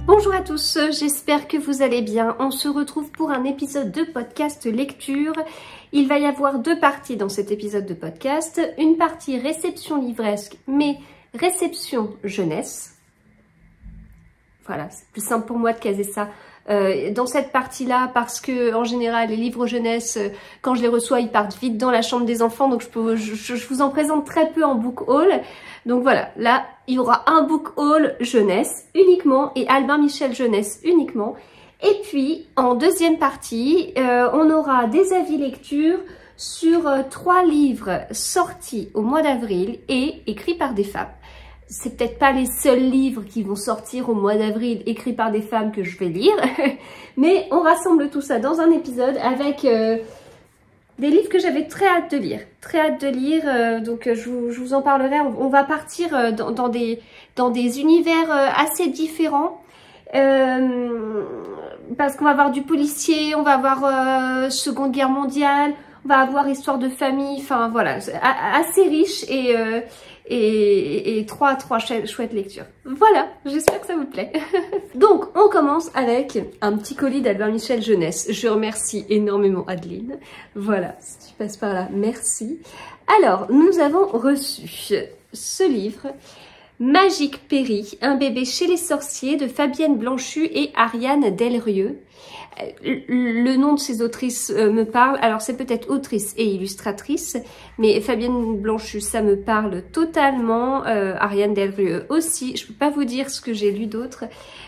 Bonjour à tous, j'espère que vous allez bien. On se retrouve pour un épisode de podcast lecture. Il va y avoir deux parties dans cet épisode de podcast. Une partie réception livresque, mais réception jeunesse. Voilà, c'est plus simple pour moi de caser ça dans cette partie-là parce que en général, les livres jeunesse, quand je les reçois, ils partent vite dans la chambre des enfants. Donc je vous en présente très peu en book haul. Donc voilà, là, il y aura un book haul jeunesse uniquement et Albin Michel jeunesse uniquement. Et puis, en deuxième partie, on aura des avis lecture sur 3 livres sortis au mois d'avril et écrits par des femmes. C'est peut-être pas les seuls livres qui vont sortir au mois d'avril écrits par des femmes que je vais lire, mais on rassemble tout ça dans un épisode avec des livres que j'avais très hâte de lire. Donc je vous en parlerai. On va partir dans des univers assez différents. Parce qu'on va avoir du policier, on va avoir Seconde Guerre mondiale, on va avoir histoire de famille, enfin voilà, assez riche et trois chouettes lectures. Voilà, j'espère que ça vous plaît. Donc, on commence avec un petit colis d'Albin Michel jeunesse. Je remercie énormément Adeline. Voilà, si tu passes par là, merci. Alors, nous avons reçu ce livre, Magique Péri, un bébé chez les sorciers de Fabienne Blanchu et Ariane Delrieux. Le nom de ces autrices me parle, alors c'est peut-être autrice et illustratrice, mais Fabienne Blanchu, ça me parle totalement, Ariane Delrieux aussi. Je peux pas vous dire ce que j'ai lu d'autre,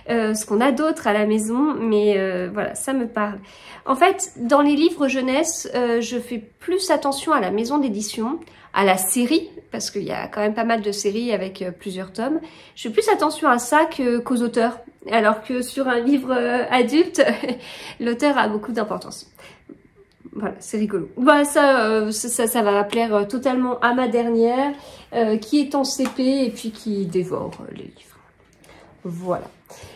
ce qu'on a d'autre à la maison, mais voilà, ça me parle. En fait, dans les livres jeunesse, je fais plus attention à la maison d'édition, à la série, parce qu'il y a quand même pas mal de séries avec plusieurs tomes. Je fais plus attention à ça qu'aux auteurs, alors que sur un livre adulte, l'auteur a beaucoup d'importance. Voilà, c'est rigolo. Bah, ça va plaire totalement à ma dernière, qui est en CP et puis qui dévore les livres. Voilà.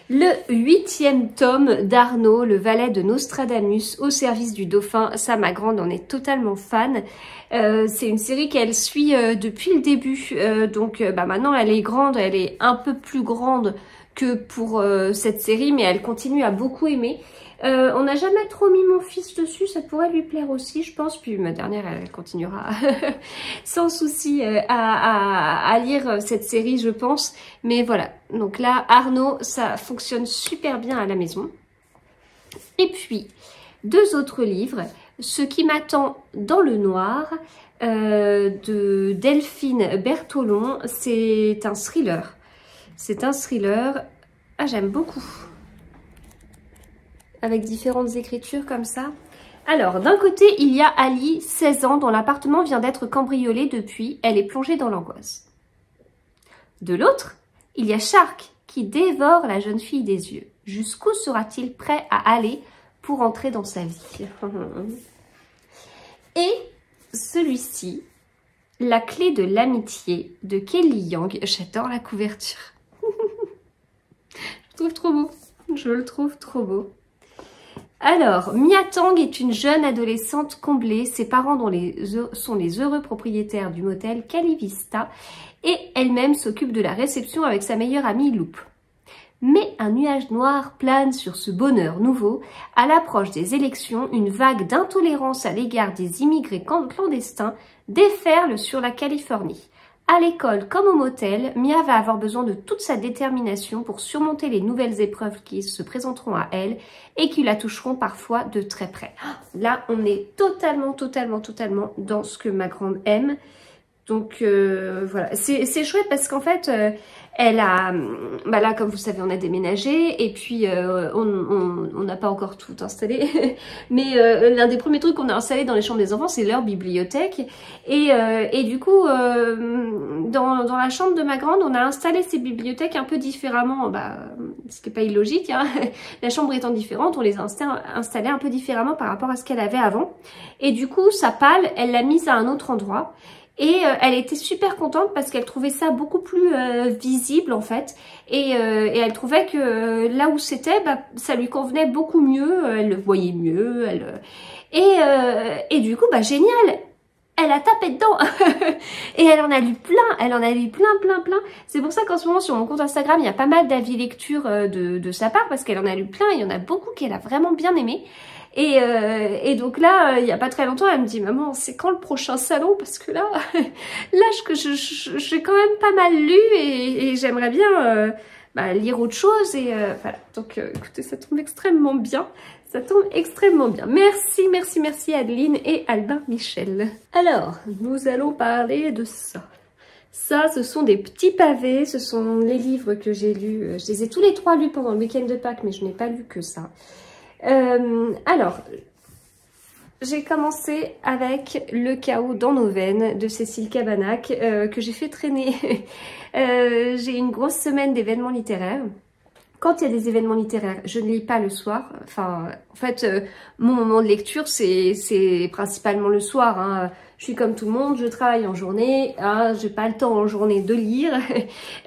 Le 8e tome d'Arnaud, le valet de Nostradamus, au service du dauphin. Ça, ma grande en est totalement fan. C'est une série qu'elle suit depuis le début. Donc maintenant, elle est grande, elle est un peu plus grande que pour cette série, mais elle continue à beaucoup aimer. On n'a jamais trop mis mon fils dessus, ça pourrait lui plaire aussi, je pense. Puis ma dernière, elle continuera sans souci à lire cette série, je pense. Mais voilà, donc là, Arnaud, ça fonctionne super bien à la maison. Et puis, 2 autres livres. Ce qui m'attend dans le noir, de Delphine Bertolon. C'est un thriller. C'est un thriller, j'aime beaucoup. Avec différentes écritures comme ça. Alors, d'un côté, il y a Ali, 16 ans, dont l'appartement vient d'être cambriolé depuis. Elle est plongée dans l'angoisse. De l'autre, il y a Shark, qui dévore la jeune fille des yeux. Jusqu'où sera-t-il prêt à aller pour entrer dans sa vie? Et celui-ci, La clé de l'amitié, de Kelly Yang. J'adore la couverture. Je le trouve trop beau. Je le trouve trop beau. Alors, Mia Tang est une jeune adolescente comblée. Ses parents sont les heureux propriétaires du motel Calivista et elle-même s'occupe de la réception avec sa meilleure amie Loupe. Mais un nuage noir plane sur ce bonheur nouveau. À l'approche des élections, une vague d'intolérance à l'égard des immigrés clandestins déferle sur la Californie. À l'école comme au motel, Mia va avoir besoin de toute sa détermination pour surmonter les nouvelles épreuves qui se présenteront à elle et qui la toucheront parfois de très près. Là, on est totalement dans ce que ma grande aime. Donc voilà, c'est chouette parce qu'en fait, elle a, là comme vous savez, on a déménagé et puis on n'a pas encore tout installé, mais l'un des premiers trucs qu'on a installé dans les chambres des enfants, c'est leur bibliothèque et du coup, dans la chambre de ma grande, on a installé ces bibliothèques un peu différemment, ce qui n'est pas illogique, hein. La chambre étant différente, on les a installées un peu différemment par rapport à ce qu'elle avait avant et du coup, sa palle, elle l'a mise à un autre endroit. Et elle était super contente parce qu'elle trouvait ça beaucoup plus visible en fait. Et elle trouvait que là où c'était, ça lui convenait beaucoup mieux. Elle le voyait mieux. Et du coup, génial. elle a tapé dedans. Et elle en a lu plein. C'est pour ça qu'en ce moment sur mon compte Instagram, il y a pas mal d'avis lecture de sa part, parce qu'elle en a lu plein, il y en a beaucoup qu'elle a vraiment bien aimé. Et donc là, il y a pas très longtemps, elle me dit, maman, c'est quand le prochain salon? Parce que là, j'ai quand même pas mal lu et j'aimerais bien lire autre chose. Et voilà, donc écoutez, ça tombe extrêmement bien. Ça tombe extrêmement bien. Merci Adeline et Albin Michel. Alors, nous allons parler de ça. Ça, ce sont des petits pavés. Ce sont les livres que j'ai lus. Je les ai tous les 3 lus pendant le week-end de Pâques, mais je n'ai pas lu que ça. Alors, j'ai commencé avec Le chaos dans nos veines de Cécile Cabanach, que j'ai fait traîner. J'ai une grosse semaine d'événements littéraires. Quand il y a des événements littéraires, je ne lis pas le soir. Enfin, en fait, mon moment de lecture, c'est principalement le soir. Hein. Je suis comme tout le monde, je travaille en journée. Hein, j'ai pas le temps en journée de lire.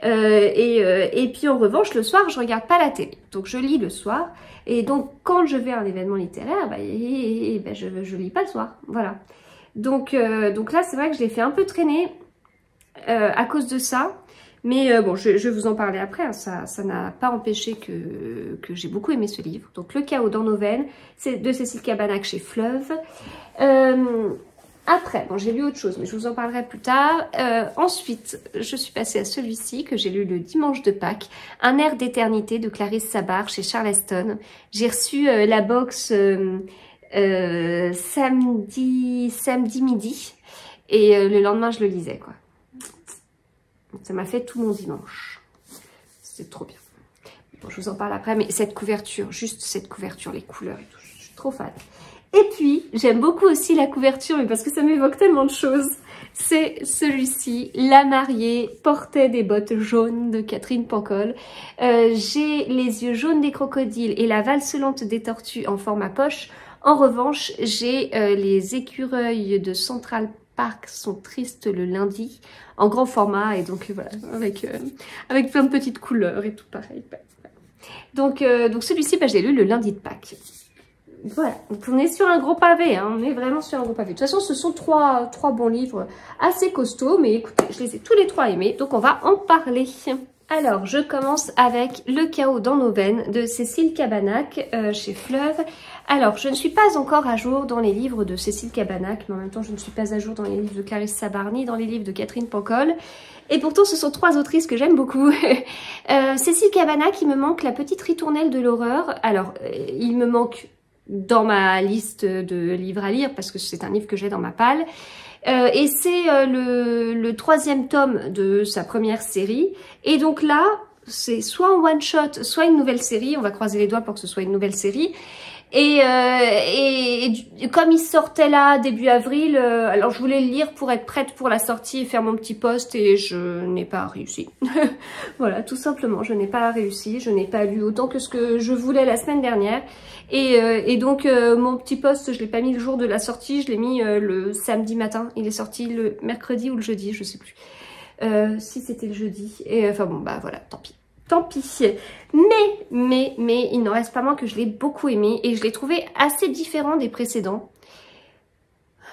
Et puis en revanche, le soir, je regarde pas la télé. Donc je lis le soir. Et donc quand je vais à un événement littéraire, je lis pas le soir. Voilà. Donc là, c'est vrai que je l'ai fait un peu traîner à cause de ça. Mais bon, je vais vous en parler après, hein. Ça n'a pas empêché que j'ai beaucoup aimé ce livre. Donc, Le chaos dans nos veines, c'est de Cécile Cabanach chez Fleuve. Après, bon, j'ai lu autre chose, mais je vous en parlerai plus tard. Ensuite, je suis passée à celui-ci que j'ai lu le dimanche de Pâques, Un air d'éternité de Clarisse Sabar chez Charleston. J'ai reçu la box samedi midi et le lendemain, je le lisais, quoi. Ça m'a fait tout mon dimanche. C'est trop bien. Bon, je vous en parle après, mais cette couverture, juste cette couverture, les couleurs et tout, je suis trop fan. Et puis, j'aime beaucoup aussi la couverture, mais parce que ça m'évoque tellement de choses. C'est celui-ci, La mariée portait des bottes jaunes de Catherine Pancol. J'ai les yeux jaunes des crocodiles et la valse lente des tortues en format poche. En revanche, j'ai les écureuils de Central Park sont tristes le lundi en grand format et donc voilà avec plein de petites couleurs et tout pareil. Donc celui-ci, je l'ai lu le lundi de Pâques. Voilà, donc on est sur un gros pavé, hein, on est vraiment sur un gros pavé. De toute façon, ce sont trois bons livres assez costauds, mais écoutez, je les ai tous les 3 aimés, donc on va en parler. Alors, je commence avec Le chaos dans nos veines de Cécile Cabanach chez Fleuve. Alors, je ne suis pas encore à jour dans les livres de Cécile Cabanach, mais en même temps, je ne suis pas à jour dans les livres de Clarisse Sabar ni dans les livres de Catherine Pancol. Et pourtant, ce sont 3 autrices que j'aime beaucoup. Cécile Cabanach, il me manque La petite ritournelle de l'horreur. Alors, il me manque dans ma liste de livres à lire, parce que c'est un livre que j'ai dans ma palle. Et c'est le 3e tome de sa première série. Et donc là, c'est soit un one-shot, soit une nouvelle série. On va croiser les doigts pour que ce soit une nouvelle série. Et comme il sortait là début avril, alors je voulais le lire pour être prête pour la sortie et faire mon petit post et je n'ai pas réussi. Voilà, tout simplement, je n'ai pas réussi, je n'ai pas lu autant que ce que je voulais la semaine dernière. Et donc mon petit post, je l'ai pas mis le jour de la sortie, je l'ai mis le samedi matin. Il est sorti le mercredi ou le jeudi, je sais plus. Si c'était le jeudi. Et enfin bon, bah voilà, tant pis. Tant pis. Mais il n'en reste pas moins que je l'ai beaucoup aimé et je l'ai trouvé assez différent des précédents.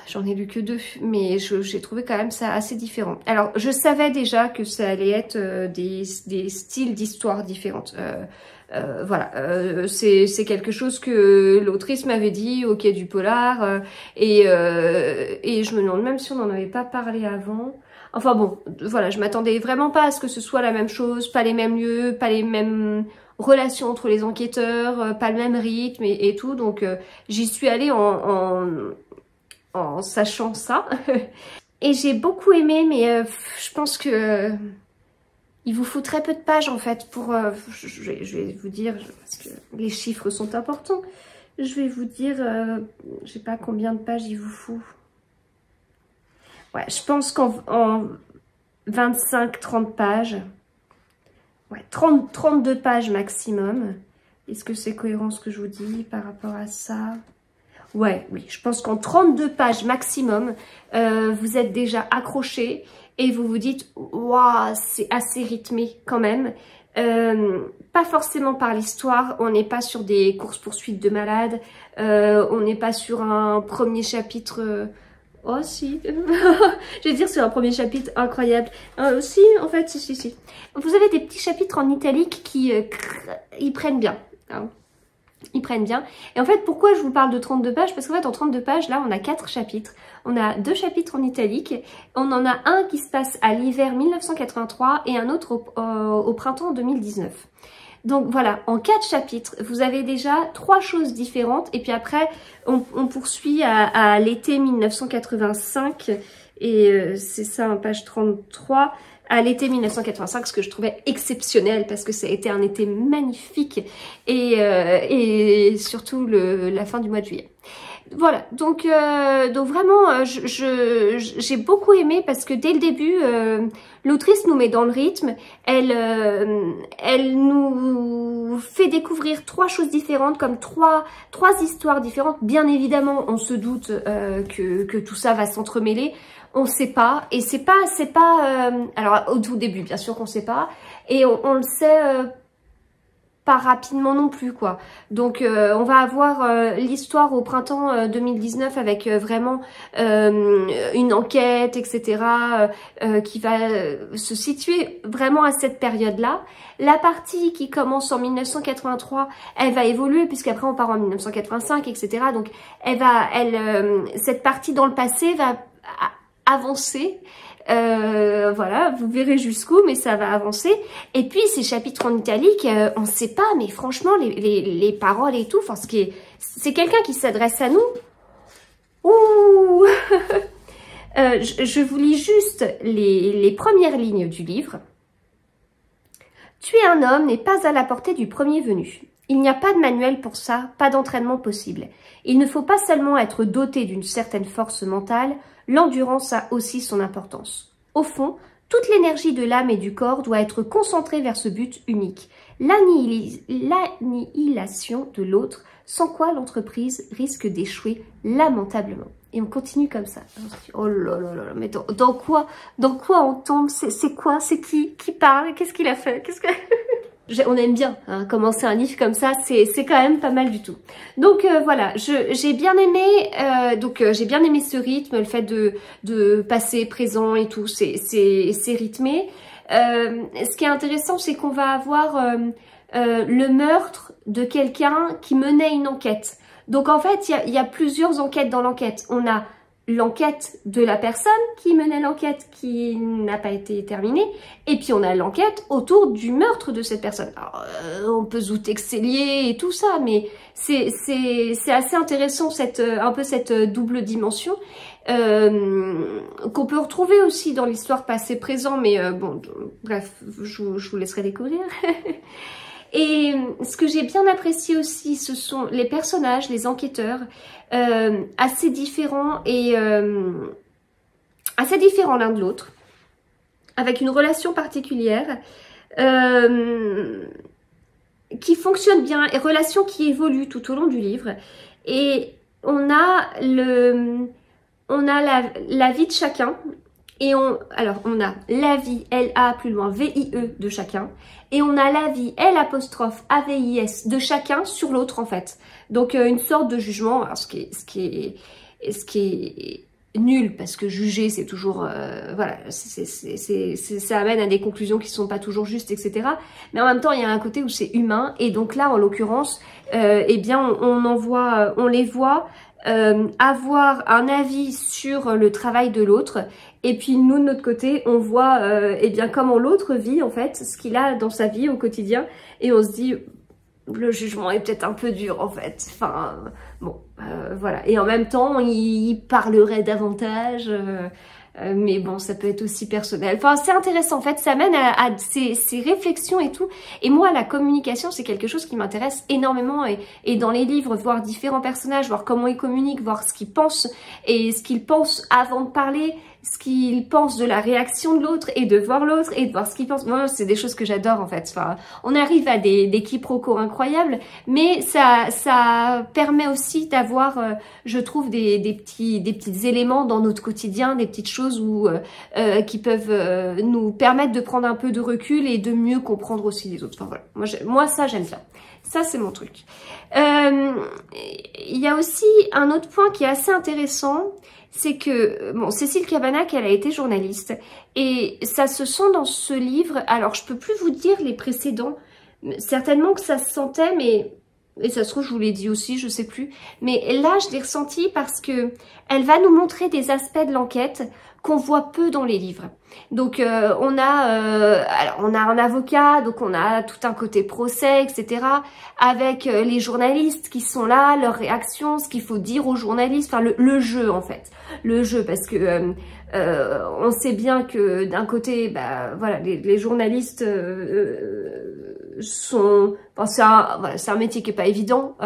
J'en ai lu que 2, mais j'ai trouvé quand même ça assez différent. Alors, je savais déjà que ça allait être des styles d'histoire différentes. Voilà, c'est quelque chose que l'autrice m'avait dit au Quai du Polar. Et je me demande même si on n'en avait pas parlé avant. Enfin bon, voilà, je m'attendais vraiment pas à ce que ce soit la même chose, pas les mêmes lieux, pas les mêmes relations entre les enquêteurs, pas le même rythme et tout. Donc j'y suis allée en sachant ça. Et j'ai beaucoup aimé, mais je pense que il vous faut très peu de pages en fait pour... je vais vous dire, parce que les chiffres sont importants, je vais vous dire, je sais pas combien de pages il vous faut. Ouais, je pense qu'en 25-30 pages, ouais, 32 pages maximum. Est-ce que c'est cohérent ce que je vous dis par rapport à ça? Ouais, oui, je pense qu'en 32 pages maximum, vous êtes déjà accroché et vous vous dites « Waouh, c'est assez rythmé quand même ». Pas forcément par l'histoire, on n'est pas sur des courses-poursuites de malades, on n'est pas sur un premier chapitre Oh si, je vais dire sur un premier chapitre incroyable. Si, en fait, si. Vous avez des petits chapitres en italique qui ils prennent bien. Hein. Ils prennent bien. Et en fait, pourquoi je vous parle de 32 pages? Parce qu'en fait, en 32 pages, là, on a 4 chapitres. On a 2 chapitres en italique. On en a un qui se passe à l'hiver 1983 et un autre au printemps 2019. Donc voilà, en 4 chapitres, vous avez déjà 3 choses différentes. Et puis après, on poursuit à l'été 1985. Et c'est ça, en page 33. À l'été 1985, ce que je trouvais exceptionnel parce que ça a été un été magnifique et surtout la fin du mois de juillet. Voilà, donc vraiment, j'ai beaucoup aimé parce que dès le début, l'autrice nous met dans le rythme, elle nous fait découvrir 3 choses différentes, comme trois histoires différentes. Bien évidemment, on se doute que tout ça va s'entremêler. On sait pas, et c'est pas alors au tout début bien sûr qu'on sait pas, et on le sait pas rapidement non plus quoi. Donc on va avoir l'histoire au printemps 2019 avec vraiment une enquête etc. Qui va se situer vraiment à cette période là. La partie qui commence en 1983, elle va évoluer puisqu'après on part en 1985 etc. Donc cette partie dans le passé va avancer, voilà, vous verrez jusqu'où, mais ça va avancer. Et puis ces chapitres en italique, on ne sait pas, mais franchement les paroles et tout, enfin c'est quelqu'un qui s'adresse à nous. Ouh je vous lis juste les premières lignes du livre. Tuer un homme n'est pas à la portée du premier venu. Il n'y a pas de manuel pour ça, pas d'entraînement possible. Il ne faut pas seulement être doté d'une certaine force mentale, l'endurance a aussi son importance. Au fond, toute l'énergie de l'âme et du corps doit être concentrée vers ce but unique, l'annihilation de l'autre, sans quoi l'entreprise risque d'échouer lamentablement. Et on continue comme ça. On se dit, oh là là là, mais dans quoi on tombe? C'est quoi? C'est qui parle? Qu'est-ce qu'il a fait? On aime bien hein, commencer un livre comme ça, c'est quand même pas mal du tout. Donc voilà, j'ai bien aimé j'ai bien aimé ce rythme, le fait de passer présent et tout, c'est rythmé. Ce qui est intéressant, c'est qu'on va avoir le meurtre de quelqu'un qui menait une enquête. Donc en fait, il y a plusieurs enquêtes dans l'enquête. On a l'enquête de la personne qui menait l'enquête qui n'a pas été terminée, et puis on a l'enquête autour du meurtre de cette personne. Alors, on peut se douter que c'est lié et tout ça, mais c'est assez intéressant un peu cette double dimension qu'on peut retrouver aussi dans l'histoire passé-présent, mais bon, bref, je vous laisserai découvrir. Et ce que j'ai bien apprécié aussi, ce sont les personnages, les enquêteurs, assez différents et assez différents l'un de l'autre, avec une relation particulière qui fonctionne bien, et relation qui évolue tout au long du livre. Et on a la vie de chacun. Alors, on a la vie, L-A plus loin, V-I-E de chacun. Et on a la vie, L'-A-V-I-S de chacun sur l'autre en fait. Donc, une sorte de jugement, alors, ce qui est nul parce que juger c'est toujours, voilà, ça amène à des conclusions qui sont pas toujours justes, etc. Mais en même temps, il y a un côté où c'est humain. Et donc là, en l'occurrence, eh bien, on les voit avoir un avis sur le travail de l'autre, et puis nous de notre côté on voit eh bien comment l'autre vit en fait, ce qu'il a dans sa vie au quotidien, et on se dit le jugement est peut-être un peu dur en fait, enfin bon voilà, et en même temps il parlerait davantage mais bon, ça peut être aussi personnel. Enfin, c'est intéressant. En fait, ça mène à ces réflexions et tout. Et moi, la communication, c'est quelque chose qui m'intéresse énormément. Et dans les livres, voir différents personnages, voir comment ils communiquent, voir ce qu'ils pensent et ce qu'ils pensent avant de parler, ce qu'ils pensent de la réaction de l'autre et de voir l'autre et de voir ce qu'ils pensent. Moi, c'est des choses que j'adore en fait. Enfin, on arrive à des quiproquos incroyables, mais ça permet aussi d'avoir, je trouve, des petits éléments dans notre quotidien, des petites choses qui peuvent nous permettre de prendre un peu de recul et de mieux comprendre aussi les autres. Enfin voilà, moi ça j'aime bien. Ça c'est mon truc. Il y a aussi un autre point qui est assez intéressant, c'est que, bon, Cécile Cabannac, elle a été journaliste, et ça se sent dans ce livre, alors je peux plus vous dire les précédents, certainement que ça se sentait, mais, et ça se trouve je vous l'ai dit aussi, je sais plus, mais là je l'ai ressenti parce que elle va nous montrer des aspects de l'enquête qu'on voit peu dans les livres. Donc on a un avocat, donc on a tout un côté procès, etc. Avec les journalistes qui sont là, leurs réactions, ce qu'il faut dire aux journalistes, enfin le jeu en fait, le jeu, parce que on sait bien que d'un côté, bah voilà, les journalistes sont, enfin, c'est un métier qui est pas évident.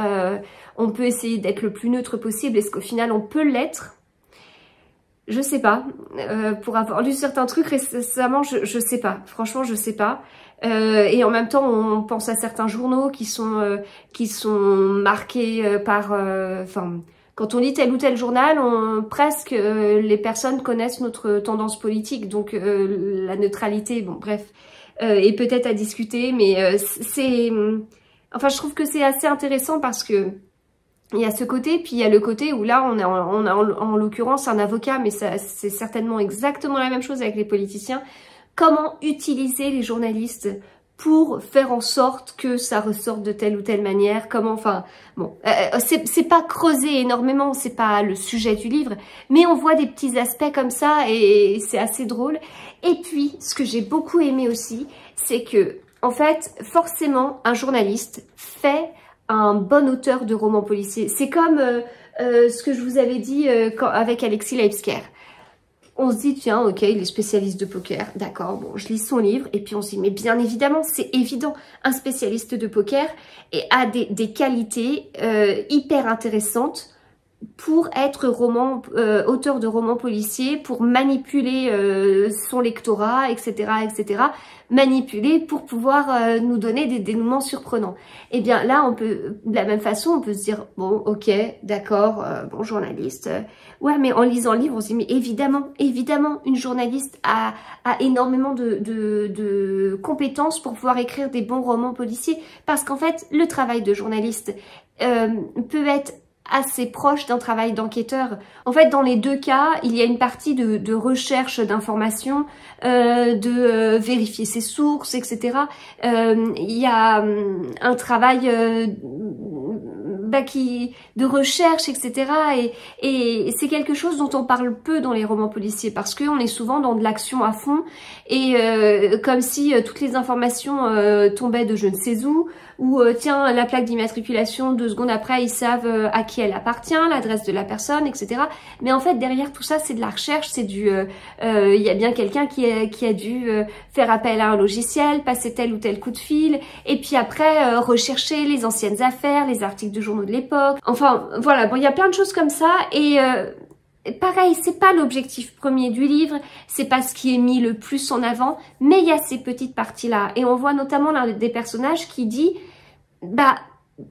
On peut essayer d'être le plus neutre possible. Est-ce qu'au final on peut l'être? Je sais pas, pour avoir lu certains trucs récemment, je sais pas, franchement je sais pas. Et en même temps on pense à certains journaux qui sont marqués par, enfin, quand on lit tel ou tel journal, presque les personnes connaissent notre tendance politique, donc la neutralité, bon bref, est peut-être à discuter, mais enfin je trouve que c'est assez intéressant parce que il y a ce côté, puis il y a le côté où là, on a en l'occurrence un avocat, mais c'est certainement exactement la même chose avec les politiciens. Comment utiliser les journalistes pour faire en sorte que ça ressorte de telle ou telle manière, comment, enfin, bon, c'est pas creusé énormément, c'est pas le sujet du livre, mais on voit des petits aspects comme ça et c'est assez drôle. Et puis, ce que j'ai beaucoup aimé aussi, c'est que, en fait, forcément, un journaliste fait un bon auteur de romans policiers. C'est comme ce que je vous avais dit avec Alexis Leibsker. On se dit, tiens, ok, il est spécialiste de poker, d'accord, bon, je lis son livre, et puis on se dit, mais bien évidemment, c'est évident, un spécialiste de poker a des qualités hyper intéressantes pour être auteur de romans policiers, pour manipuler son lectorat, etc., etc., manipuler pour pouvoir nous donner des dénouements surprenants. Et bien là, on peut, de la même façon, on peut se dire, bon, ok, d'accord, bon, journaliste, ouais, mais en lisant le livre, on se dit, mais évidemment, une journaliste a énormément de compétences pour pouvoir écrire des bons romans policiers, parce qu'en fait, le travail de journaliste peut être assez proche d'un travail d'enquêteur. En fait, dans les deux cas, il y a une partie de recherche d'informations, de vérifier ses sources, etc. Il y a un travail de recherche, etc. Et c'est quelque chose dont on parle peu dans les romans policiers parce qu'on est souvent dans de l'action à fond et comme si toutes les informations tombaient de je ne sais où, ou tiens, la plaque d'immatriculation, 2 secondes après, ils savent à qui elle appartient, l'adresse de la personne, etc. Mais en fait, derrière tout ça, c'est de la recherche, c'est du... il y a bien quelqu'un qui a dû faire appel à un logiciel, passer tel ou tel coup de fil, et puis après, rechercher les anciennes affaires, les articles de journaux de l'époque. Enfin, voilà, bon, il y a plein de choses comme ça, et... pareil, c'est pas l'objectif premier du livre, c'est pas ce qui est mis le plus en avant, mais il y a ces petites parties-là. Et on voit notamment l'un des personnages qui dit, bah,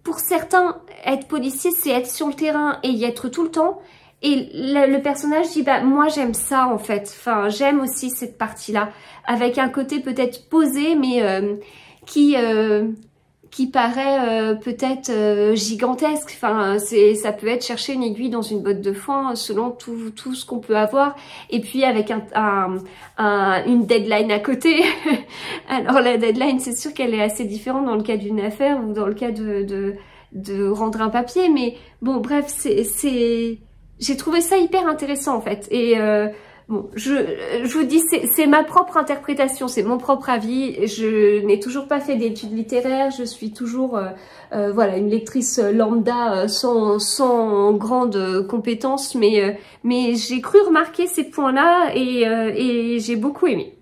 pour certains, être policier, c'est être sur le terrain et y être tout le temps. Et le personnage dit, bah, moi j'aime ça en fait, enfin, j'aime aussi cette partie-là, avec un côté peut-être posé, mais qui paraît peut-être gigantesque. Enfin, ça peut être chercher une aiguille dans une botte de foin selon tout ce qu'on peut avoir. Et puis avec une deadline à côté. Alors la deadline, c'est sûr qu'elle est assez différente dans le cas d'une affaire ou dans le cas de rendre un papier. Mais bon, bref, j'ai trouvé ça hyper intéressant en fait. Et bon, je vous dis, c'est ma propre interprétation, c'est mon propre avis. Je n'ai toujours pas fait d'études littéraires, je suis toujours voilà, une lectrice lambda sans grande compétence, mais j'ai cru remarquer ces points-là et j'ai beaucoup aimé.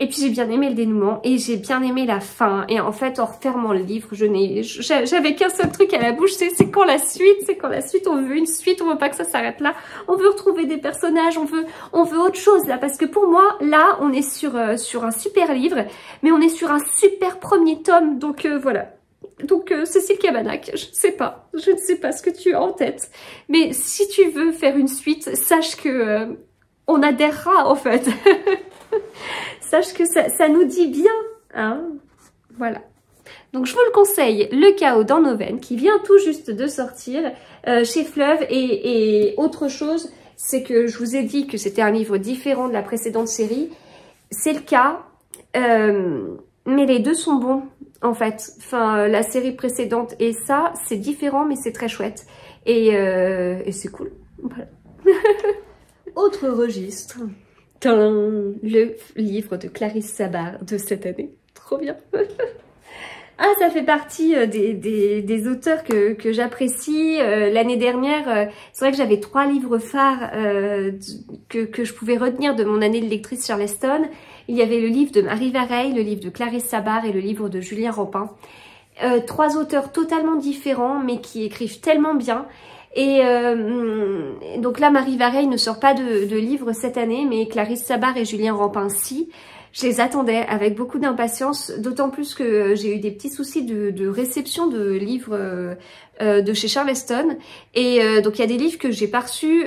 Et puis j'ai bien aimé le dénouement et j'ai bien aimé la fin. Et en fait, en refermant le livre, j'avais qu'un seul truc à la bouche, c'est quand la suite, on veut une suite, on veut pas que ça s'arrête là. On veut retrouver des personnages, on veut autre chose là. Parce que pour moi, là, on est sur un super livre, mais on est sur un super premier tome. Donc voilà. Donc Cécile Cabannac, je ne sais pas ce que tu as en tête. Mais si tu veux faire une suite, sache que on adhérera en fait. Sache que ça nous dit bien, hein, voilà. Donc je vous le conseille, Le Chaos dans nos veines, qui vient tout juste de sortir chez Fleuve et autre chose. c'est que je vous ai dit que c'était un livre différent de la précédente série. C'est le cas, mais les deux sont bons en fait. Enfin, la série précédente et ça, c'est différent, mais c'est très chouette. Et c'est cool. Voilà. Autre registre. Le livre de Clarisse Sabar de cette année. Trop bien. Ah, ça fait partie des auteurs que j'apprécie. L'année dernière, c'est vrai que j'avais 3 livres phares que je pouvais retenir de mon année de lectrice Charleston. Il y avait le livre de Marie Vareille, le livre de Clarisse Sabar et le livre de Julien Rampin. 3 auteurs totalement différents, mais qui écrivent tellement bien. Et donc là, Marie Vareille ne sort pas de livre cette année, mais Clarisse Sabar et Julien Rampin, si. Je les attendais avec beaucoup d'impatience, d'autant plus que j'ai eu des petits soucis de réception de livres de chez Charleston. Et donc il y a des livres que j'ai pas reçus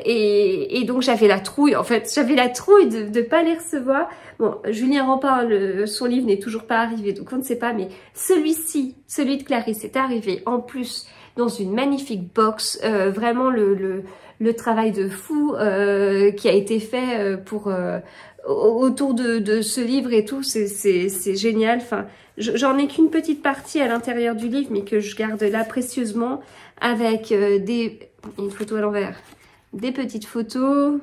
et donc j'avais la trouille, en fait. J'avais la trouille de pas les recevoir. Bon, Julien Rampin, son livre n'est toujours pas arrivé, donc on ne sait pas. Mais celui-ci, celui de Clarisse, est arrivé en plus dans une magnifique box. Vraiment le travail de fou qui a été fait pour... autour de ce livre et tout, c'est génial. Enfin, j'en ai qu'une petite partie à l'intérieur du livre, mais que je garde là précieusement avec une photo à l'envers, des petites photos,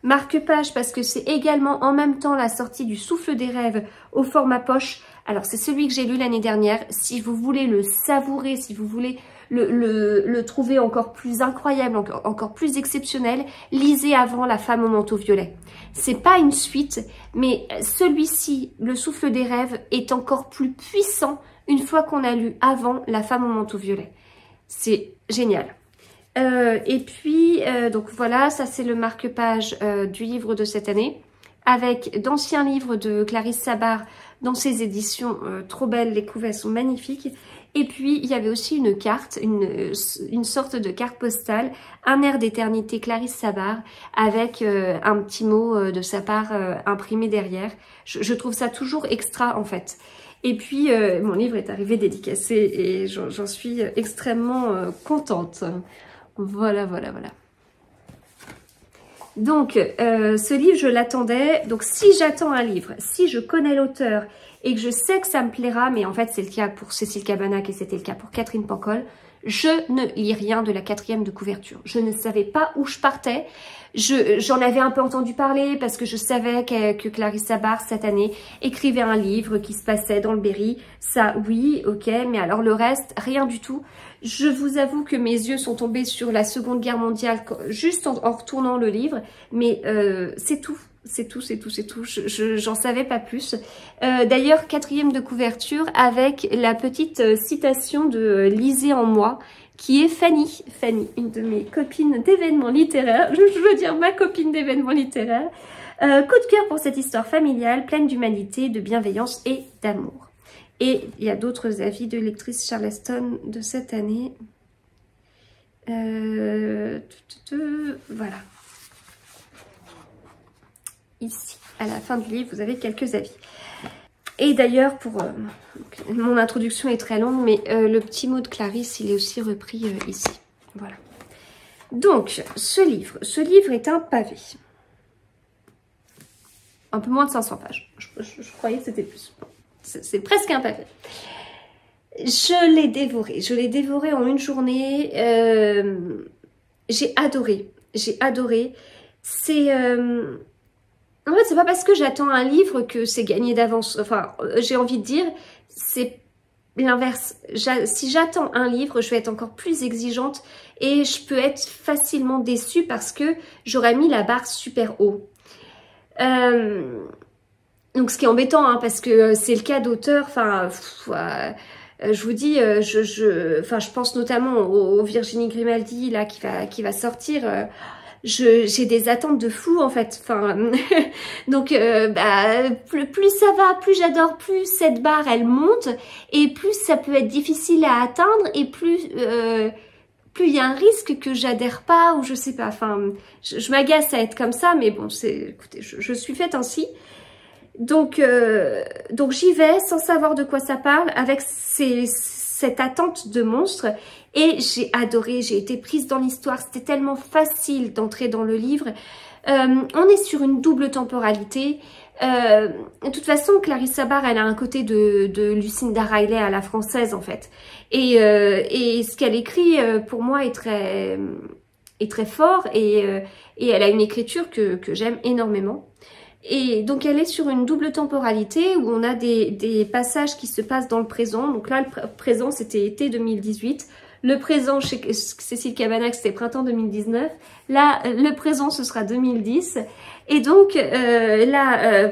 marque-page parce que c'est également en même temps la sortie du Souffle des rêves au format poche. Alors c'est celui que j'ai lu l'année dernière. Si vous voulez le savourer, si vous voulez le trouver encore plus incroyable, encore plus exceptionnel, lisez avant La femme au manteau violet. C'est pas une suite, mais celui-ci, Le Souffle des rêves, est encore plus puissant une fois qu'on a lu avant La femme au manteau violet. C'est génial. Et puis, donc voilà, ça c'est le marque-page du livre de cette année, avec d'anciens livres de Clarisse Sabar dans ses éditions trop belles, les couverts sont magnifiques. Et puis, il y avait aussi une carte, une sorte de carte postale, un air d'éternité Clarisse Sabar, avec un petit mot de sa part imprimé derrière. Je trouve ça toujours extra, en fait. Et puis, mon livre est arrivé dédicacé et j'en suis extrêmement contente. Voilà, voilà, voilà. Donc, ce livre, je l'attendais. Donc, si j'attends un livre, si je connais l'auteur et que je sais que ça me plaira, mais en fait, c'est le cas pour Cécile Cabanach et c'était le cas pour Catherine Pancol, je ne lis rien de la 4e de couverture. Je ne savais pas où je partais. J'en avais un peu entendu parler parce que je savais que Clarisse Sabar, cette année, écrivait un livre qui se passait dans le Berry. Ça, oui, ok, mais alors le reste, rien du tout. Je vous avoue que mes yeux sont tombés sur la Seconde Guerre mondiale juste en retournant le livre, mais c'est tout. C'est tout, c'est tout, c'est tout. J'en savais pas plus. D'ailleurs, 4e de couverture avec la petite citation de Lisez en moi, qui est Fanny. Fanny, une de mes copines d'événements littéraires. Je veux dire ma copine d'événements littéraires. Coup de cœur pour cette histoire familiale, pleine d'humanité, de bienveillance et d'amour. Et il y a d'autres avis de lectrice Charleston de cette année. Voilà. Ici, à la fin du livre, vous avez quelques avis. Et d'ailleurs, mon introduction est très longue, mais le petit mot de Clarisse, il est aussi repris ici. Voilà. Donc, ce livre est un pavé. Un peu moins de 500 pages. Je croyais que c'était plus. C'est presque un pavé. Je l'ai dévoré. Je l'ai dévoré en une journée. J'ai adoré. J'ai adoré. C'est... En fait, c'est pas parce que j'attends un livre que c'est gagné d'avance. Enfin, j'ai envie de dire, c'est l'inverse. Si j'attends un livre, je vais être encore plus exigeante et je peux être facilement déçue parce que j'aurais mis la barre super haut. Donc, ce qui est embêtant, hein, parce que c'est le cas d'auteurs. Enfin, je vous dis, je pense notamment au Virginie Grimaldi là qui va sortir. J'ai des attentes de fou en fait. Enfin, donc plus ça va, plus j'adore, plus cette barre elle monte et plus ça peut être difficile à atteindre et plus il y a un risque que j'adhère pas ou je sais pas. Enfin, je m'agace à être comme ça, mais bon, écoutez, je suis faite ainsi. Donc j'y vais sans savoir de quoi ça parle, avec cette attente de monstre. Et j'ai adoré, j'ai été prise dans l'histoire. C'était tellement facile d'entrer dans le livre. On est sur une double temporalité. De toute façon, Clarissa Barr, elle a un côté de Lucinda Riley à la française, en fait. Et ce qu'elle écrit, pour moi, est très fort. Et elle a une écriture que j'aime énormément. Et donc, elle est sur une double temporalité où on a des passages qui se passent dans le présent. Donc là, le présent, c'était été 2018. Le présent chez Cécile Cabannac, c'était printemps 2019. Là, le présent, ce sera 2010. Et donc,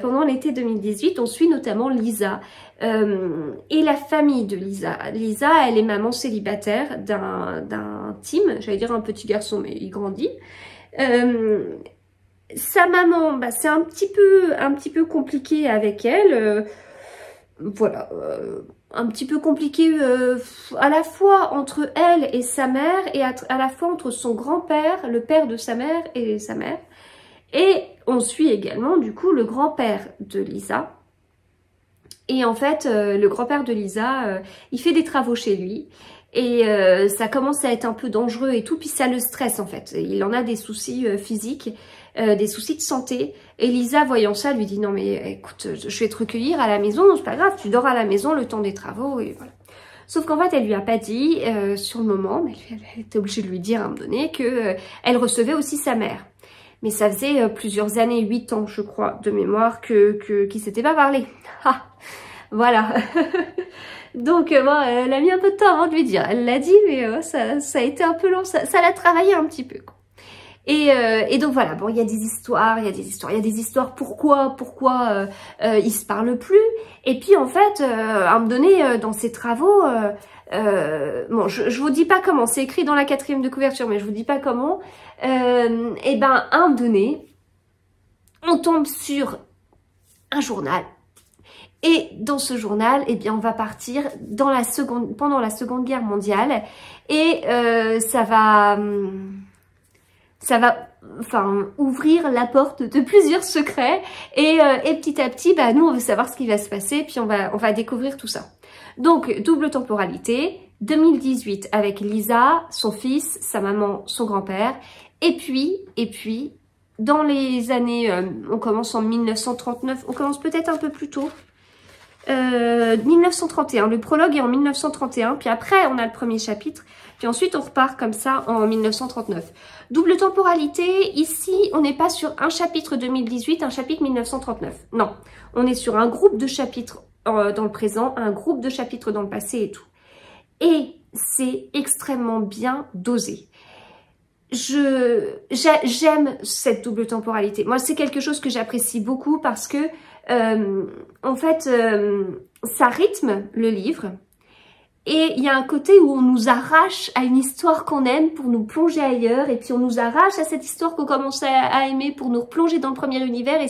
pendant l'été 2018, on suit notamment Lisa et la famille de Lisa. Lisa, elle est maman célibataire d'un Tim, j'allais dire un petit garçon, mais il grandit. Sa maman, bah, c'est un petit peu compliqué avec elle. Voilà. Un petit peu compliqué à la fois entre elle et sa mère et à la fois entre son grand-père, le père de sa mère et sa mère. Et on suit également du coup le grand-père de Lisa. Et en fait, le grand-père de Lisa, il fait des travaux chez lui. Et ça commence à être un peu dangereux et tout, puis ça le stresse en fait. Il en a des soucis physiques, des soucis de santé. Et Lisa, voyant ça, lui dit « Non mais écoute, je vais te recueillir à la maison, c'est pas grave, tu dors à la maison le temps des travaux. » Et voilà. Sauf qu'en fait, elle lui a pas dit sur le moment, mais elle était obligée de lui dire à un moment donné que elle recevait aussi sa mère. Mais ça faisait plusieurs années, 8 ans je crois, de mémoire, qu'ils s'étaient pas parlé. Ah, voilà. Donc, bon, elle a mis un peu de temps avant de lui dire. Elle l'a dit, mais ça a été un peu long. Ça l'a travaillé un petit peu, quoi. Et donc, voilà. Bon, il y a des histoires, il y a des histoires. Pourquoi ils se parlent plus. Et puis, en fait, à un moment donné, dans ses travaux, bon, je vous dis pas comment. C'est écrit dans la 4e de couverture, mais je vous dis pas comment. Et ben, à un moment donné, on tombe sur un journal. Et dans ce journal, eh bien, on va partir pendant la Seconde Guerre mondiale et ça va ouvrir la porte de plusieurs secrets et petit à petit, bah, nous, on veut savoir ce qui va se passer puis on va découvrir tout ça. Donc, double temporalité, 2018 avec Lisa, son fils, sa maman, son grand-père et puis, dans les années, on commence en 1939, on commence peut-être un peu plus tôt. 1931, le prologue est en 1931, puis après on a le premier chapitre, puis ensuite on repart comme ça en 1939. Double temporalité, ici on n'est pas sur un chapitre 2018, un chapitre 1939, non, on est sur un groupe de chapitres dans le présent, un groupe de chapitres dans le passé et tout. Et c'est extrêmement bien dosé. J'aime cette double temporalité. Moi, c'est quelque chose que j'apprécie beaucoup parce que, en fait, ça rythme le livre. Et il y a un côté où on nous arrache à une histoire qu'on aime pour nous plonger ailleurs. Et puis, on nous arrache à cette histoire qu'on commence à aimer pour nous replonger dans le premier univers. Et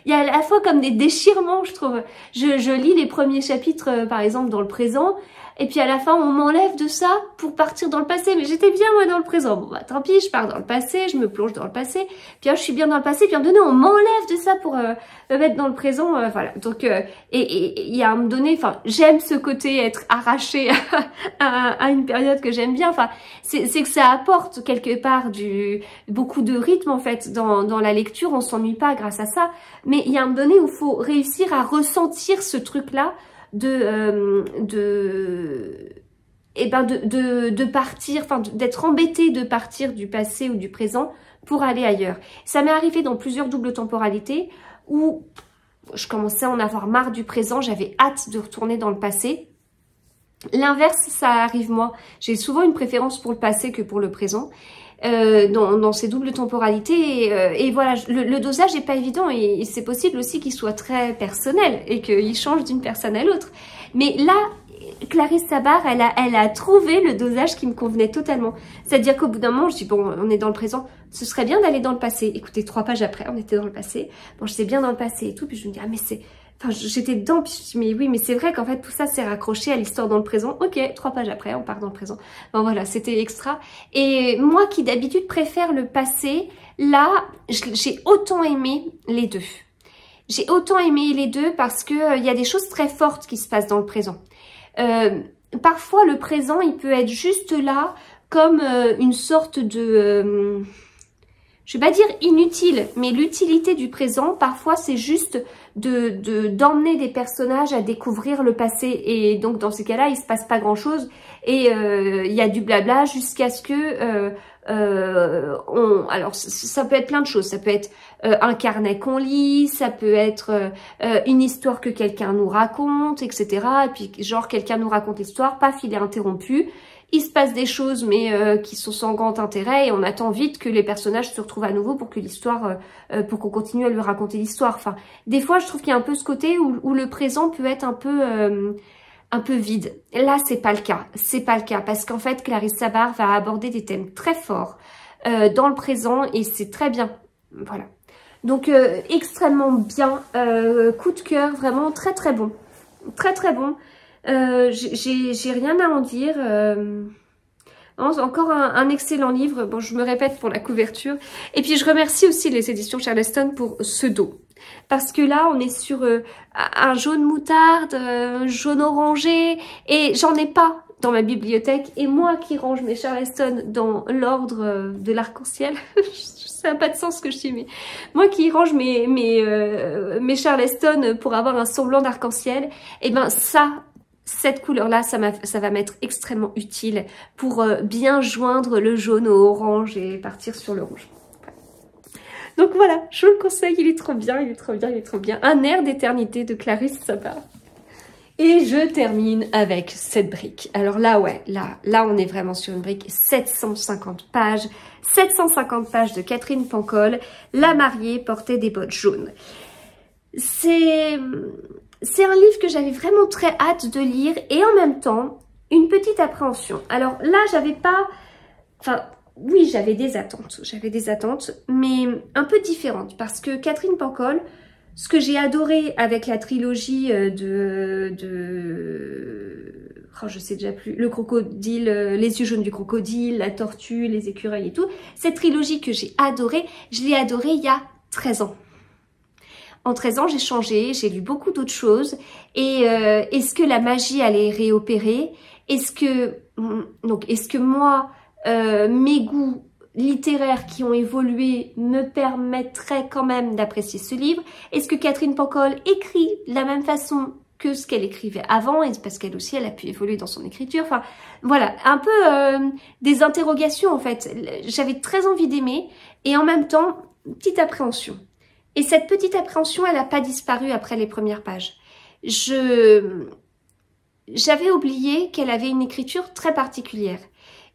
il y a à la fois comme des déchirements, je trouve. Je lis les premiers chapitres, par exemple, dans le présent. Et puis à la fin, on m'enlève de ça pour partir dans le passé. Mais j'étais bien, moi, dans le présent. Bon, bah tant pis, je pars dans le passé, je me plonge dans le passé. Puis là, je suis bien dans le passé. Puis à un moment donné, on m'enlève de ça pour me mettre dans le présent. Voilà. Donc, et il y a à un moment donné, enfin, j'aime ce côté être arraché à une période que j'aime bien. Enfin, c'est que ça apporte quelque part beaucoup de rythme, en fait, dans la lecture. On s'ennuie pas grâce à ça. Mais il y a un moment donné où il faut réussir à ressentir ce truc-là de partir, enfin d'être embêté de partir du passé ou du présent pour aller ailleurs. Ça m'est arrivé dans plusieurs doubles temporalités où je commençais à en avoir marre du présent, j'avais hâte de retourner dans le passé. L'inverse, ça arrive moi. J'ai souvent une préférence pour le passé que pour le présent. Dans ces doubles temporalités et voilà, le dosage n'est pas évident et c'est possible aussi qu'il soit très personnel et qu'il change d'une personne à l'autre, mais là Clarissa Barr, elle a trouvé le dosage qui me convenait totalement. C'est-à-dire qu'au bout d'un moment, je dis bon, on est dans le présent, ce serait bien d'aller dans le passé. Écoutez, 3 pages après, on était dans le passé. Bon, j'étais bien dans le passé et tout, puis je me dis ah mais c'est, enfin j'étais dedans, puis je me dis mais oui, mais c'est vrai qu'en fait tout ça s'est raccroché à l'histoire dans le présent. Ok, 3 pages après, on part dans le présent. Bon voilà, c'était extra. Et moi qui d'habitude préfère le passé, là, j'ai autant aimé les deux. J'ai autant aimé les deux parce que il y a des choses très fortes qui se passent dans le présent. parfois le présent, il peut être juste là comme une sorte de... je vais pas dire inutile, mais l'utilité du présent, parfois c'est juste d'emmener des personnages à découvrir le passé. Et donc dans ces cas-là, il se passe pas grand-chose et il y a du blabla jusqu'à ce que... alors ça peut être plein de choses, ça peut être un carnet qu'on lit, ça peut être une histoire que quelqu'un nous raconte, etc. Et puis genre quelqu'un nous raconte l'histoire, paf, il est interrompu. Il se passe des choses mais qui sont sans grand intérêt et on attend vite que les personnages se retrouvent à nouveau pour que l'histoire, pour qu'on continue à lui raconter l'histoire. Enfin, des fois je trouve qu'il y a un peu ce côté où le présent peut être un peu vide. Là c'est pas le cas, parce qu'en fait Clarisse Sabart va aborder des thèmes très forts dans le présent et c'est très bien. Voilà. Donc extrêmement bien, coup de cœur, vraiment très très bon, très très bon. J'ai rien à en dire. Encore un excellent livre. Bon, je me répète pour la couverture. Et puis, je remercie aussi les éditions Charleston pour ce dos. Parce que là, on est sur un jaune moutarde, jaune orangé. Et j'en ai pas dans ma bibliothèque. Et moi qui range mes Charleston dans l'ordre de l'arc-en-ciel, ça n'a pas de sens ce que je dis, mais moi qui range mes Charleston pour avoir un semblant d'arc-en-ciel, et ben cette couleur-là, ça va m'être extrêmement utile pour bien joindre le jaune au orange et partir sur le rouge. Donc voilà, je vous le conseille, il est trop bien, il est trop bien, il est trop bien. Un air d'éternité de Clarisse Sabart. Et je termine avec cette brique. Alors là, ouais, là on est vraiment sur une brique 750 pages. 750 pages de Catherine Pancol. La mariée portait des bottes jaunes. C'est un livre que j'avais vraiment très hâte de lire et en même temps, une petite appréhension. Alors là, j'avais pas... Enfin, oui, j'avais des attentes, mais un peu différentes. Parce que Catherine Pancol, ce que j'ai adoré avec la trilogie oh, je sais déjà plus, le crocodile, les yeux jaunes du crocodile, la tortue, les écureuils et tout, cette trilogie que j'ai adorée, je l'ai adorée il y a 13 ans. En 13 ans, j'ai changé, j'ai lu beaucoup d'autres choses. Et est-ce que la magie allait réopérer? Est-ce que moi, mes goûts littéraires qui ont évolué me permettraient quand même d'apprécier ce livre? Est-ce que Catherine Pancol écrit de la même façon que ce qu'elle écrivait avant? Et parce qu'elle aussi, elle a pu évoluer dans son écriture. Enfin, voilà, un peu des interrogations en fait. J'avais très envie d'aimer et en même temps, petite appréhension. Et cette petite appréhension, elle n'a pas disparu après les premières pages. J'avais oublié qu'elle avait une écriture très particulière.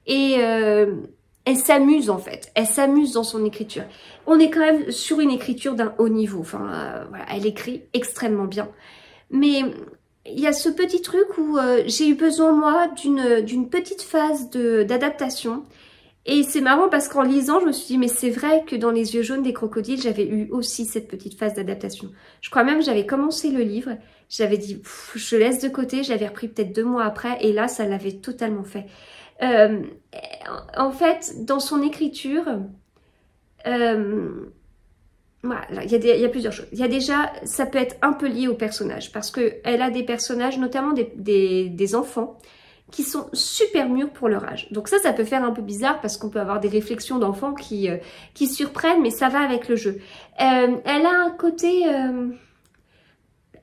Et elle s'amuse en fait. Elle s'amuse dans son écriture. On est quand même sur une écriture d'un haut niveau. Enfin, voilà, elle écrit extrêmement bien. Mais il y a ce petit truc où j'ai eu besoin, moi, d'une petite phase d'adaptation. Et c'est marrant parce qu'en lisant, je me suis dit, mais c'est vrai que dans Les yeux jaunes des crocodiles, j'avais eu aussi cette petite phase d'adaptation. Je crois même que j'avais commencé le livre, j'avais dit, je laisse de côté, je l'avais repris peut-être 2 mois après, et là, ça l'avait totalement fait. En fait, dans son écriture, voilà, il y a plusieurs choses. Il y a déjà, ça peut être un peu lié aux personnages, parce qu'elle a des personnages, notamment des enfants, qui sont super mûrs pour leur âge. Donc ça peut faire un peu bizarre parce qu'on peut avoir des réflexions d'enfants qui surprennent, mais ça va avec le jeu. Elle a un côté...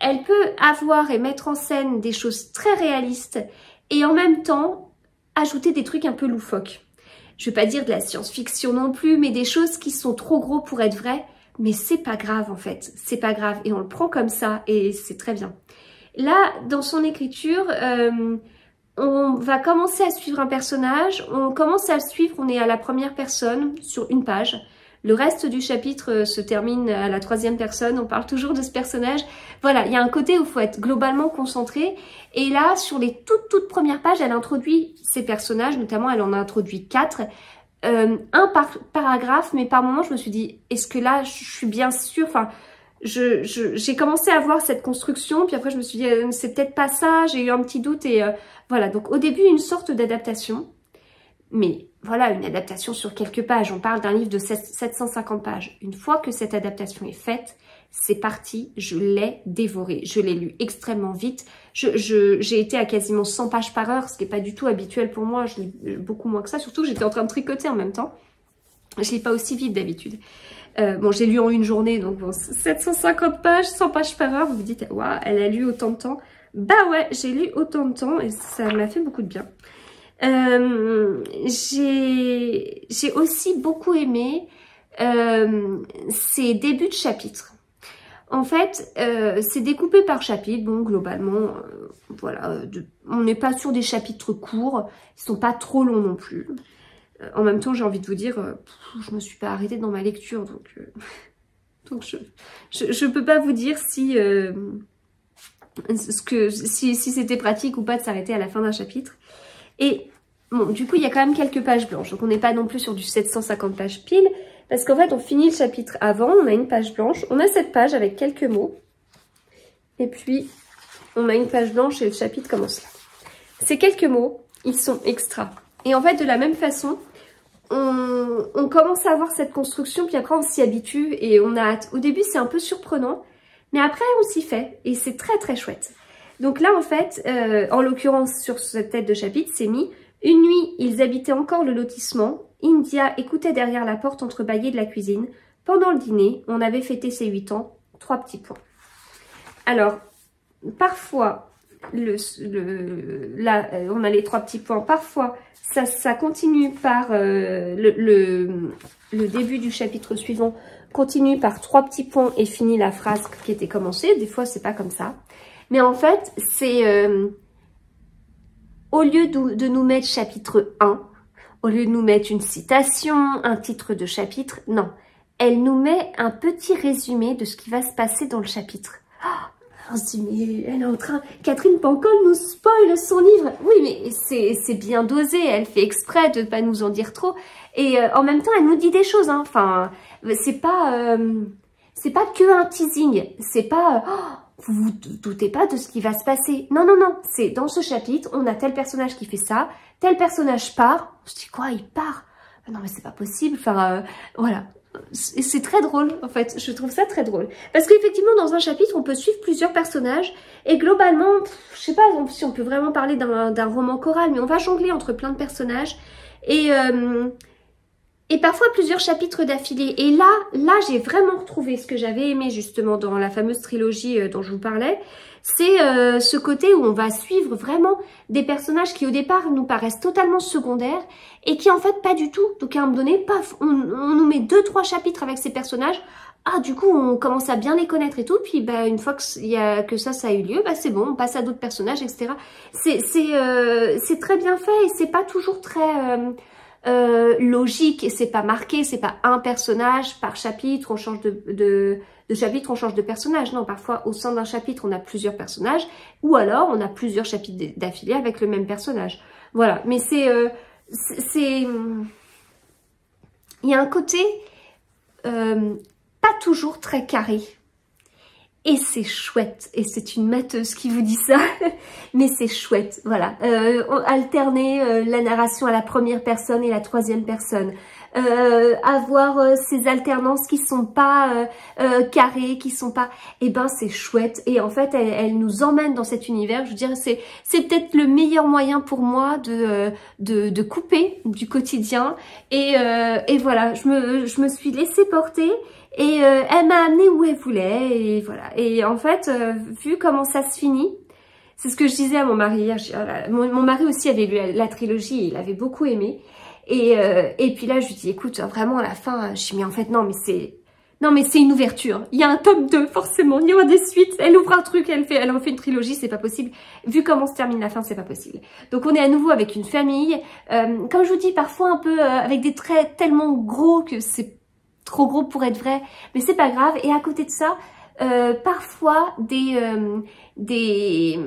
elle peut avoir et mettre en scène des choses très réalistes et en même temps ajouter des trucs un peu loufoques. Je ne vais pas dire de la science-fiction non plus, mais des choses qui sont trop gros pour être vraies, mais c'est pas grave en fait. C'est pas grave et on le prend comme ça et c'est très bien. Là, dans son écriture... on va commencer à suivre un personnage, on commence à le suivre, on est à la première personne sur une page. Le reste du chapitre se termine à la 3e personne, on parle toujours de ce personnage. Voilà, il y a un côté où il faut être globalement concentré. Et là, sur les toutes premières pages, elle introduit ces personnages, notamment elle en a introduit 4. Un par paragraphe, mais par moment je me suis dit, est-ce que là je suis bien sûre, enfin... j'ai commencé à voir cette construction, puis après je me suis dit c'est peut-être pas ça, j'ai eu un petit doute et voilà. Donc au début une sorte d'adaptation, mais voilà, une adaptation sur quelques pages. On parle d'un livre de 750 pages. Une fois que cette adaptation est faite, c'est parti, je l'ai dévoré. Je l'ai lu extrêmement vite. J'ai été à quasiment 100 pages par heure, ce qui n'est pas du tout habituel pour moi. Je lis beaucoup moins que ça, surtout que j'étais en train de tricoter en même temps. Je lis pas aussi vite d'habitude. Bon, j'ai lu en une journée, donc bon, 750 pages, 100 pages par heure. Vous vous dites, waouh, elle a lu autant de temps. Bah ouais, j'ai lu autant de temps et ça m'a fait beaucoup de bien. J'ai aussi beaucoup aimé ces débuts de chapitres. En fait, c'est découpé par chapitre, donc globalement, voilà, on n'est pas sur des chapitres courts, ils sont pas trop longs non plus. En même temps, j'ai envie de vous dire, je me suis pas arrêtée dans ma lecture, donc je peux pas vous dire si c'était pratique ou pas de s'arrêter à la fin d'un chapitre. Et bon, du coup, il y a quand même quelques pages blanches, donc on n'est pas non plus sur du 750 pages pile, parce qu'en fait, on finit le chapitre avant, on a une page blanche, on a cette page avec quelques mots, et puis on a une page blanche et le chapitre commence là. Ces quelques mots, ils sont extra. Et en fait, de la même façon, on commence à avoir cette construction, puis après on s'y habitue et on a hâte. Au début, c'est un peu surprenant, mais après on s'y fait et c'est très très chouette. Donc là, en fait, en l'occurrence sur cette tête de chapitre, c'est mis « Une nuit, ils habitaient encore le lotissement. India écoutait derrière la porte entrebâillée de la cuisine. Pendant le dîner, on avait fêté ses 8 ans. 3 petits points. » Alors, parfois, là, on a les 3 petits points. Parfois, ça continue par le début du chapitre suivant, continue par 3 petits points et finit la phrase qui était commencée. Des fois, c'est pas comme ça. Mais en fait, c'est au lieu de nous mettre chapitre 1, au lieu de nous mettre une citation, un titre de chapitre, non. Elle nous met un petit résumé de ce qui va se passer dans le chapitre. Oh, on se dit, mais elle est en train... Catherine Pancol nous spoil son livre. Oui, mais c'est bien dosé. Elle fait exprès de ne pas nous en dire trop. Et en même temps, elle nous dit des choses. Hein. Enfin, c'est pas que un teasing. C'est pas... vous vous doutez pas de ce qui va se passer. Non, non, non. C'est dans ce chapitre, on a tel personnage qui fait ça. Tel personnage part. On se dit quoi, il part? Non, mais c'est pas possible. Enfin, voilà. C'est très drôle, en fait. Je trouve ça très drôle. Parce qu'effectivement, dans un chapitre, on peut suivre plusieurs personnages. Et globalement, je sais pas si on peut vraiment parler d'un roman choral, mais on va jongler entre plein de personnages. Et parfois plusieurs chapitres d'affilée. Et là, j'ai vraiment retrouvé ce que j'avais aimé justement dans la fameuse trilogie dont je vous parlais. C'est ce côté où on va suivre vraiment des personnages qui au départ nous paraissent totalement secondaires et qui en fait pas du tout. Donc à un moment donné, paf, on nous met 2-3 chapitres avec ces personnages. Ah, du coup, on commence à bien les connaître et tout. Puis bah, une fois que ça a eu lieu, bah, c'est bon, on passe à d'autres personnages, etc. C'est très bien fait et c'est pas toujours très... logique, et c'est pas marqué, c'est pas un personnage par chapitre, on change de chapitre, on change de personnage. Non, parfois au sein d'un chapitre on a plusieurs personnages, ou alors on a plusieurs chapitres d'affilée avec le même personnage. Voilà, mais il y a un côté pas toujours très carré. Et c'est chouette, et c'est une matheuse qui vous dit ça, mais c'est chouette, voilà. Alterner la narration à la première personne et la troisième personne. Avoir ces alternances qui sont pas carrées, qui sont pas... Eh ben, c'est chouette. Et en fait, elle nous emmène dans cet univers. Je veux dire, c'est peut-être le meilleur moyen pour moi de couper du quotidien. Et voilà, je me suis laissée porter. Et elle m'a amenée où elle voulait, et voilà. Et en fait, vu comment ça se finit, c'est ce que je disais à mon mari hier. Mon mari aussi avait lu la trilogie, et il avait beaucoup aimé. Et puis là, je lui dis, écoute, vraiment à la fin, je dis, mais en fait, non, mais c'est une ouverture. Il y a un tome 2, forcément. Il y aura des suites. Elle ouvre un truc, elle en fait une trilogie, c'est pas possible. Vu comment se termine la fin, c'est pas possible. Donc on est à nouveau avec une famille. Comme je vous dis, parfois un peu avec des traits tellement gros que c'est trop gros pour être vrai, mais c'est pas grave. Et à côté de ça, parfois et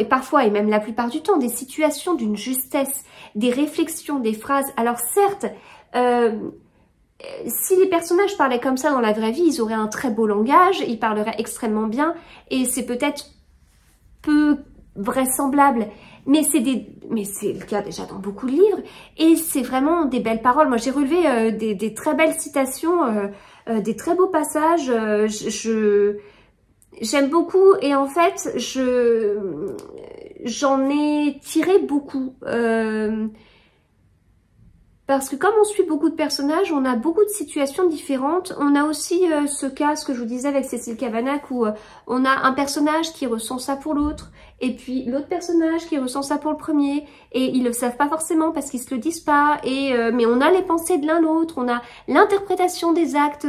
parfois et même la plupart du temps, des situations d'une justesse, des réflexions, des phrases. Alors certes, si les personnages parlaient comme ça dans la vraie vie, ils auraient un très beau langage, ils parleraient extrêmement bien, et c'est peut-être peu vraisemblable. Mais c'est le cas déjà dans beaucoup de livres, et c'est vraiment des belles paroles. Moi, j'ai relevé des très belles citations des très beaux passages. J'aime beaucoup et en fait, j'en ai tiré beaucoup. Parce que comme on suit beaucoup de personnages, on a beaucoup de situations différentes. On a aussi ce cas, ce que je vous disais avec Cécile Cabannac, où on a un personnage qui ressent ça pour l'autre, et puis l'autre personnage qui ressent ça pour le premier, et ils le savent pas forcément parce qu'ils se le disent pas, mais on a les pensées de l'un l'autre, on a l'interprétation des actes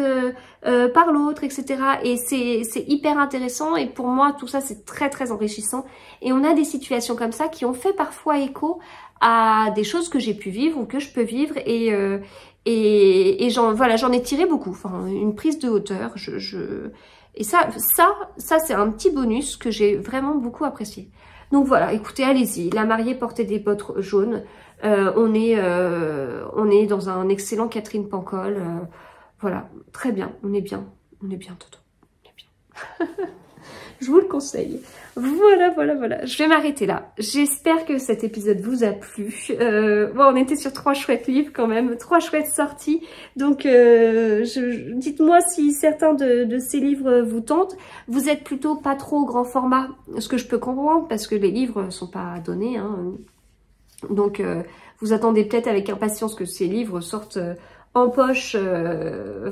par l'autre, etc. Et c'est hyper intéressant, et pour moi tout ça c'est très très enrichissant. Et on a des situations comme ça qui ont fait parfois écho à des choses que j'ai pu vivre ou que je peux vivre, et j'en ai tiré beaucoup, enfin une prise de hauteur, et ça c'est un petit bonus que j'ai vraiment beaucoup apprécié. Donc voilà, écoutez, allez-y, La mariée portait des bottes jaunes, on est dans un excellent Catherine Pancol, voilà, très bien, on est bien Toto, on est bien. Je vous le conseille. Voilà. Je vais m'arrêter là. J'espère que cet épisode vous a plu. Bon, on était sur 3 chouettes livres quand même, 3 chouettes sorties. Donc, dites-moi si certains de ces livres vous tentent. Vous êtes plutôt pas trop grand format, ce que je peux comprendre, parce que les livres sont pas donnés. Hein. Donc, vous attendez peut-être avec impatience que ces livres sortent en poche,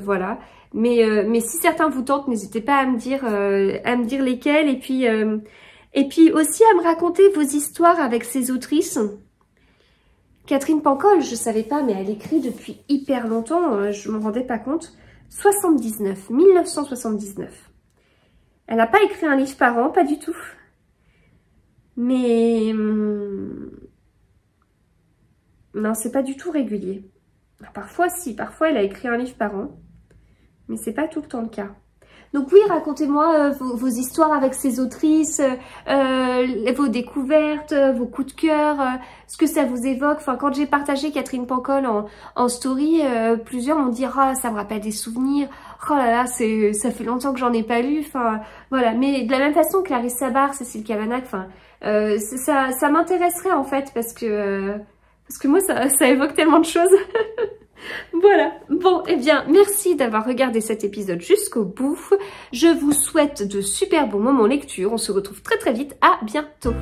voilà. Mais si certains vous tentent, n'hésitez pas à me dire lesquels, et puis aussi à me raconter vos histoires avec ces autrices. Catherine Pancol, je savais pas, mais elle écrit depuis hyper longtemps, je m'en rendais pas compte. 1979. Elle n'a pas écrit un livre par an, pas du tout. Mais non, c'est pas du tout régulier. Parfois si, parfois elle a écrit un livre par an. Mais c'est pas tout le temps le cas. Donc oui, racontez-moi vos histoires avec ces autrices, vos découvertes, vos coups de cœur, ce que ça vous évoque. Enfin, quand j'ai partagé Catherine Pancol en story, plusieurs m'ont dit « Ah, ça me rappelle des souvenirs. Oh là là, ça fait longtemps que j'en ai pas lu. » Enfin, voilà. Mais de la même façon, Clarisse Sabar, Cécile Cabannac, enfin, ça m'intéresserait en fait parce que moi, ça évoque tellement de choses. Voilà, bon, eh bien, merci d'avoir regardé cet épisode jusqu'au bout. Je vous souhaite de super bons moments lecture. On se retrouve très très vite. À bientôt.